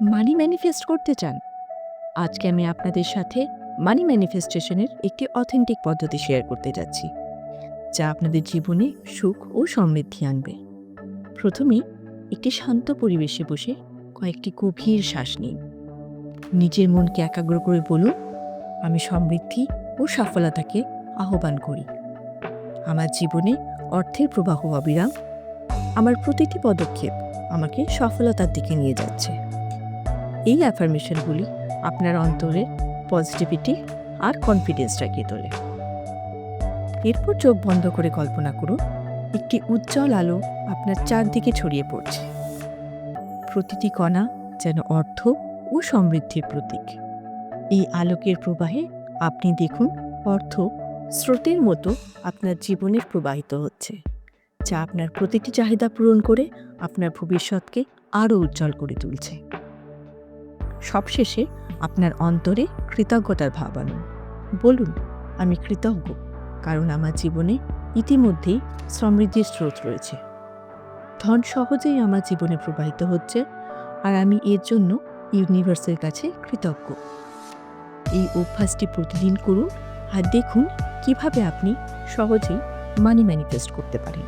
মানি manifest করতে চান? আজকে আমি আপনাদের সাথে মানি ম্যানিফেস্টেশনের একটি অথেন্টিক পদ্ধতি শেয়ার করতে যাচ্ছি, যা আপনাদের জীবনে সুখ ও সমৃদ্ধি আনবে। প্রথমেই একটি শান্ত পরিবেশে বসে কয়েকটি গভীর শ্বাস নিন। নিজের মনকে একাগ্র করে বলুন, আমি সমৃদ্ধি ও সফলতাকে আহ্বান করি। আমার জীবনে অর্থের প্রবাহ অবিরাম। আমার প্রতিটি পদক্ষেপ আমাকে সফলতার দিকে নিয়ে যাচ্ছে। এই অ্যাফার্মেশনগুলি আপনার অন্তরে পজিটিভিটি আর কনফিডেন্স জাগিয়ে তোলে। এরপর চোখ বন্ধ করে কল্পনা করুন, একটি উজ্জ্বল আলো আপনার চারদিকে ছড়িয়ে পড়ছে। প্রতিটি কণা যেন অর্থ ও সমৃদ্ধির প্রতীক। এই আলোকের প্রবাহে আপনি দেখুন অর্থ স্রোতের মতো আপনার জীবনে প্রবাহিত হচ্ছে, যা আপনার প্রতিটি চাহিদা পূরণ করে আপনার ভবিষ্যৎকে আরও উজ্জ্বল করে তুলছে। সবশেষে আপনার অন্তরে কৃতজ্ঞতার ভাব আনুন। বলুন, আমি কৃতজ্ঞ, কারণ আমার জীবনে ইতিমধ্যেই সমৃদ্ধির স্রোত রয়েছে। ধন সহজেই আমার জীবনে প্রবাহিত হচ্ছে, আর আমি এর জন্য ইউনিভার্সের কাছে কৃতজ্ঞ। এই অভ্যাসটি প্রতিদিন করুন আর দেখুন কিভাবে আপনি সহজেই মানি ম্যানিফেস্ট করতে পারেন।